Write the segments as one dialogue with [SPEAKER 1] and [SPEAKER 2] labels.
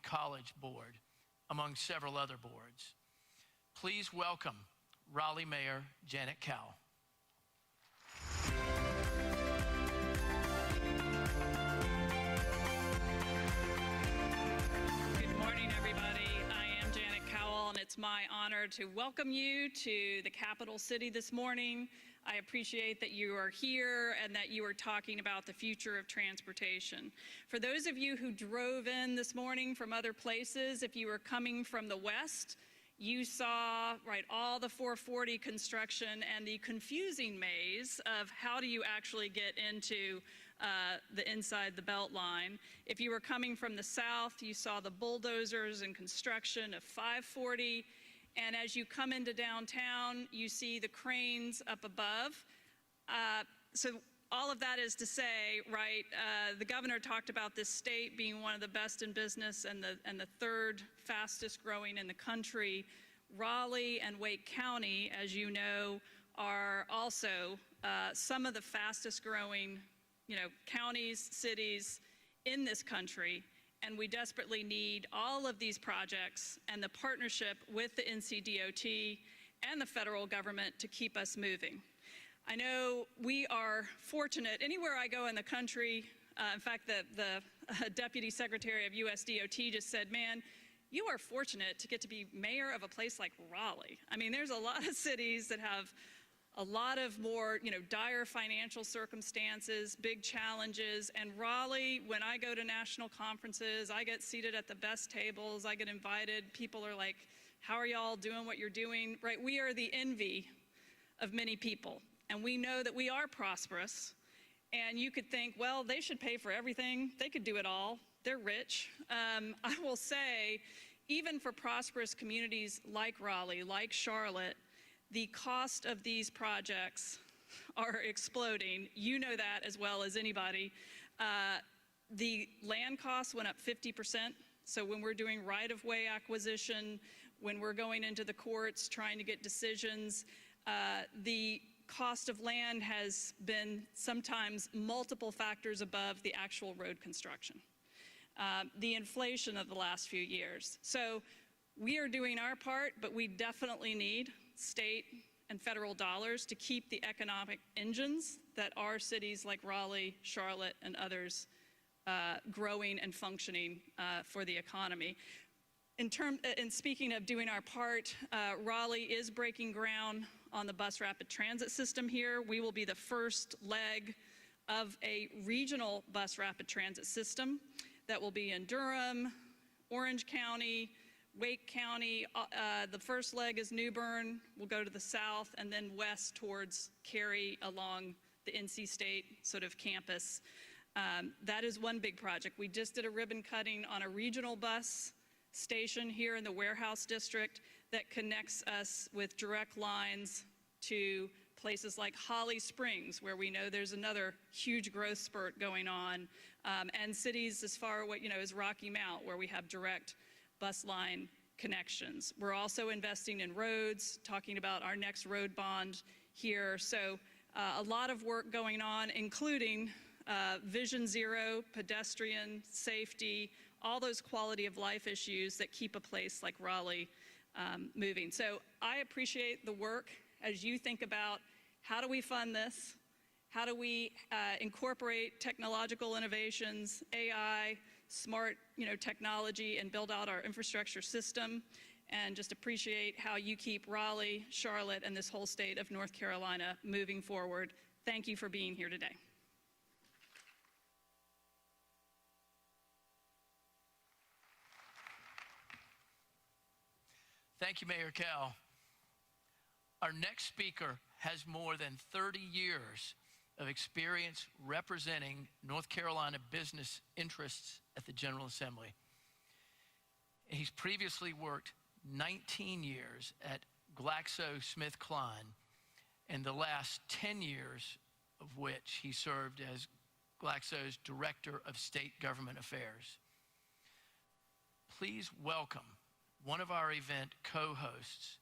[SPEAKER 1] College Board, among several other boards. Please welcome Raleigh Mayor Janet Cowell.
[SPEAKER 2] It's my honor to welcome you to the capital city this morning. I appreciate that you are here and that you are talking about the future of transportation. For those of you who drove in this morning from other places, if you were coming from the west, you saw all the 440 construction and the confusing maze of how do you actually get into the inside the belt line. If you were coming from the south, you saw the bulldozers and construction of 540. And as you come into downtown, you see the cranes up above. So all of that is to say, the governor talked about this state being one of the best in business and the third fastest growing in the country. Raleigh and Wake County, as you know, are also some of the fastest growing counties, cities in this country, and we desperately need all of these projects and the partnership with the NCDOT and the federal government to keep us moving. I know we are fortunate. Anywhere I go in the country, in fact, the Deputy Secretary of USDOT just said, man, you are fortunate to get to be mayor of a place like Raleigh. I mean, there's a lot of cities that have a lot of more, dire financial circumstances, big challenges. And Raleigh, when I go to national conferences, I get seated at the best tables, I get invited. People are like, how are y'all doing what you're doing? We are the envy of many people. And we know that we are prosperous. And you could think, well, they should pay for everything. They could do it all. They're rich. I will say, even for prosperous communities like Raleigh, like Charlotte, the cost of these projects are exploding. You know that as well as anybody. The land costs went up 50%. So when we're doing right-of-way acquisition, when we're going into the courts trying to get decisions, the cost of land has been sometimes multiple factors above the actual road construction. The inflation of the last few years. So we are doing our part, but we definitely need state and federal dollars to keep the economic engines that are cities like Raleigh, Charlotte, and others growing and functioning for the economy. In speaking of doing our part, Raleigh is breaking ground on the bus rapid transit system here. We will be the first leg of a regional bus rapid transit system that will be in Durham, Orange County, Wake County. The first leg is New Bern. We'll go to the south and then west towards Cary along the NC State sort of campus. That is one big project. We just did a ribbon cutting on a regional bus station here in the Warehouse District that connects us with direct lines to places like Holly Springs, where we know there's another huge growth spurt going on, and cities as far away, as Rocky Mount, where we have direct bus line connections. We're also investing in roads, talking about our next road bond here. So a lot of work going on, including Vision Zero, pedestrian safety, all those quality of life issues that keep a place like Raleigh moving. So I appreciate the work as you think about how do we fund this? How do we incorporate technological innovations, AI, smart technology, and build out our infrastructure system? And just appreciate how you keep Raleigh, Charlotte, and this whole state of North Carolina moving forward. Thank you for being here today.
[SPEAKER 1] Thank you, Mayor Cowell. Our next speaker has more than 30 years of experience representing North Carolina business interests at the General Assembly. He's previously worked 19 years at GlaxoSmithKline, and the last 10 years of which he served as Glaxo's Director of State Government Affairs. Please welcome one of our event co-hosts,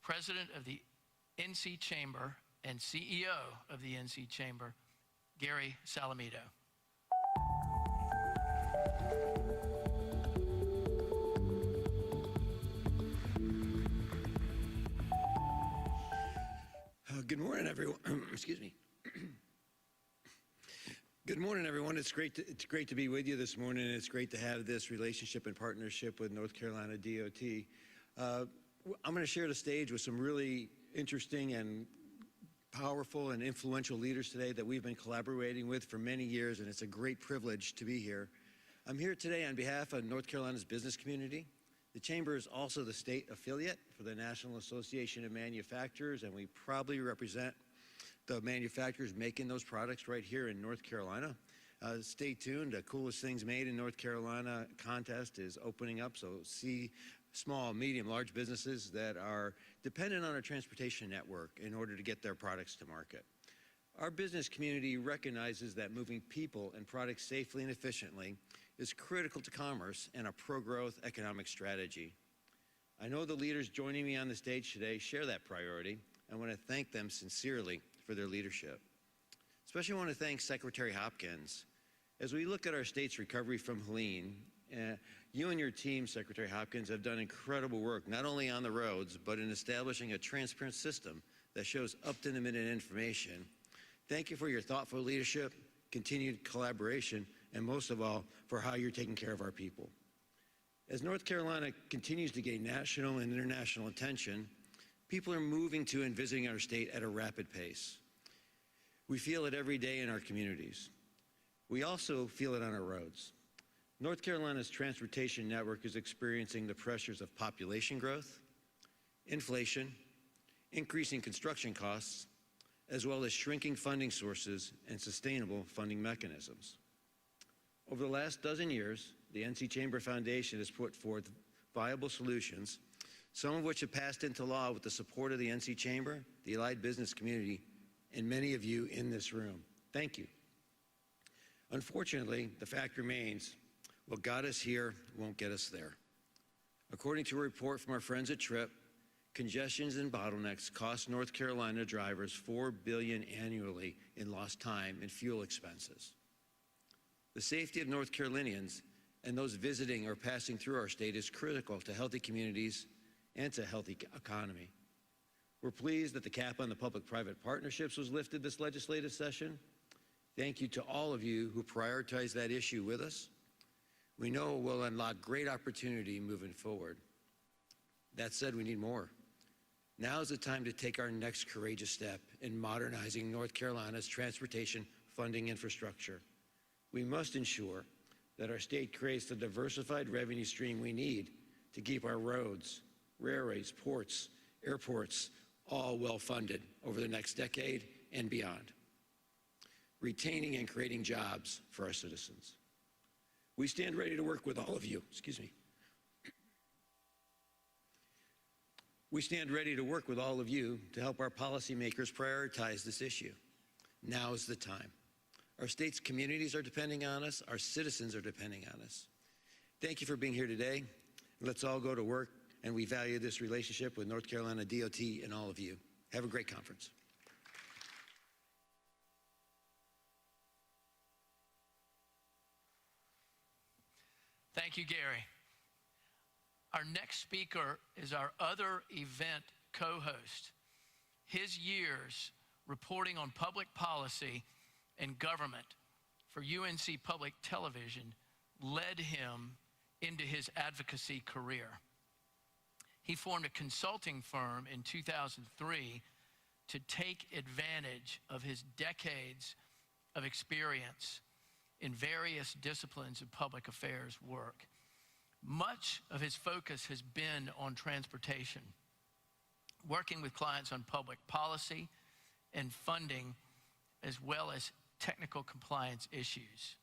[SPEAKER 1] President of the NC Chamber and CEO of the NC Chamber, Gary Salamito.
[SPEAKER 3] Good morning, everyone. Excuse me. Good morning, everyone. It's great to be with you this morning, and it's great to have this relationship and partnership with North Carolina DOT. I'm going to share the stage with some really interesting and powerful and influential leaders today that we've been collaborating with for many years, and it's a great privilege to be here. I'm here today on behalf of North Carolina's business community. The Chamber is also the state affiliate for the National Association of Manufacturers, and we probably represent the manufacturers making those products right here in North Carolina. Stay tuned. The Coolest Things Made in North Carolina contest is opening up, so see small, medium, large businesses that are dependent on our transportation network in order to get their products to market. Our business community recognizes that moving people and products safely and efficiently is critical to commerce and a pro-growth economic strategy. I know the leaders joining me on the stage today share that priority. I want to thank them sincerely for their leadership. Especially want to thank Secretary Hopkins. As we look at our state's recovery from Helene, you and your team, Secretary Hopkins, have done incredible work, not only on the roads, but in establishing a transparent system that shows up-to-the-minute information. Thank you for your thoughtful leadership, continued collaboration, and most of all, for how you're taking care of our people. As North Carolina continues to gain national and international attention, people are moving to and visiting our state at a rapid pace. We feel it every day in our communities. We also feel it on our roads. North Carolina's transportation network is experiencing the pressures of population growth, inflation, increasing construction costs, as well as shrinking funding sources and sustainable funding mechanisms. Over the last dozen years, the NC Chamber Foundation has put forth viable solutions, some of which have passed into law with the support of the NC Chamber, the allied business community, and many of you in this room. Thank you. Unfortunately, the fact remains, what got us here won't get us there. According to a report from our friends at TRIP, congestions and bottlenecks cost North Carolina drivers $4 billion annually in lost time and fuel expenses. The safety of North Carolinians and those visiting or passing through our state is critical to healthy communities and to a healthy economy. We're pleased that the cap on the public-private partnerships was lifted this legislative session. Thank you to all of you who prioritized that issue with us. We know it will unlock great opportunity moving forward. That said, we need more. Now is the time to take our next courageous step in modernizing North Carolina's transportation funding infrastructure. We must ensure that our state creates the diversified revenue stream we need to keep our roads, railways, ports, airports, all well-funded over the next decade and beyond, retaining and creating jobs for our citizens. We stand ready to work with all of you. We stand ready to work with all of you to help our policymakers prioritize this issue. Now is the time. Our state's communities are depending on us. Our citizens are depending on us. Thank you for being here today. Let's all go to work, and we value this relationship with North Carolina DOT and all of you. Have a great conference.
[SPEAKER 1] Thank you, Gary. Our next speaker is our other event co-host. His years reporting on public policy and government for UNC Public Television led him into his advocacy career. He formed a consulting firm in 2003 to take advantage of his decades of experience in various disciplines of public affairs work. Much of his focus has been on transportation, working with clients on public policy and funding, as well as technical compliance issues.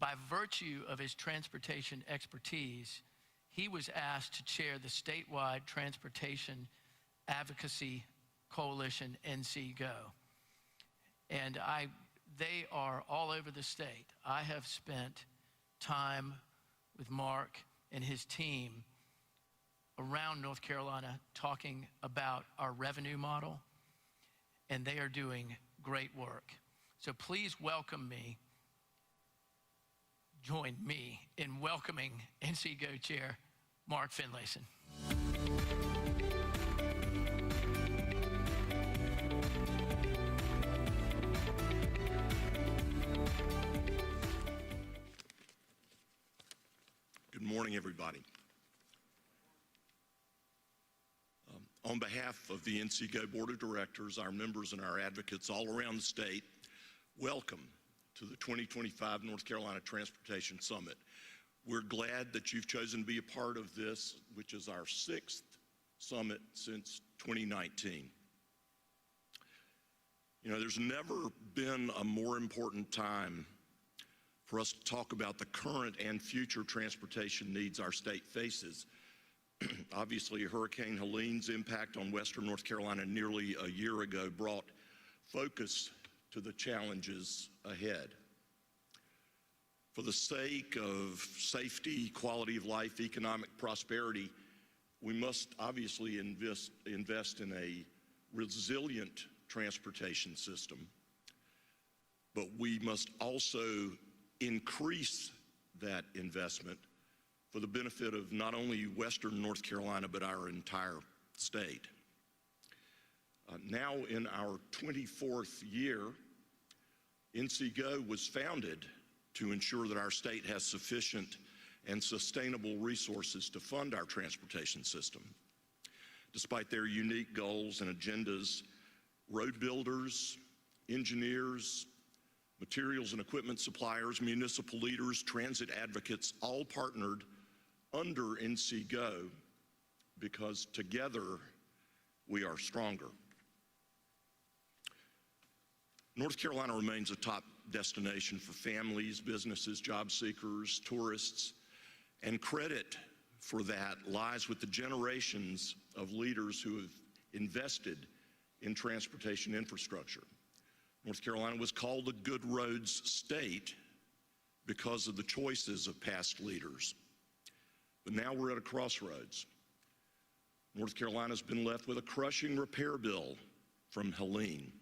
[SPEAKER 1] By virtue of his transportation expertise, he was asked to chair the statewide Transportation Advocacy Coalition, NCGO. And they are all over the state. I have spent time with Mark and his team around North Carolina talking about our revenue model, and they are doing great work. So please join me in welcoming NCGO Chair Mark Finlayson.
[SPEAKER 4] Good morning, everybody. On behalf of the NCGO Board of Directors, our members and our advocates all around the state, welcome to the 2025 North Carolina Transportation Summit. We're glad that you've chosen to be a part of this, which is our 6th summit since 2019. You know, there's never been a more important time for us to talk about the current and future transportation needs our state faces. Obviously, Hurricane Helene's impact on western North Carolina nearly a year ago brought focus to the challenges ahead. For the sake of safety, quality of life, economic prosperity, we must obviously invest in a resilient transportation system, but we must also increase that investment for the benefit of not only western North Carolina, but our entire state. Now in our 24th year, NCGO was founded to ensure that our state has sufficient and sustainable resources to fund our transportation system. Despite their unique goals and agendas, road builders, engineers, materials and equipment suppliers, municipal leaders, transit advocates all partnered under NCGO because together we are stronger. North Carolina remains a top destination for families, businesses, job seekers, tourists, and credit for that lies with the generations of leaders who have invested in transportation infrastructure. North Carolina was called a good roads state because of the choices of past leaders. But now we're at a crossroads. North Carolina's been left with a crushing repair bill from Helene.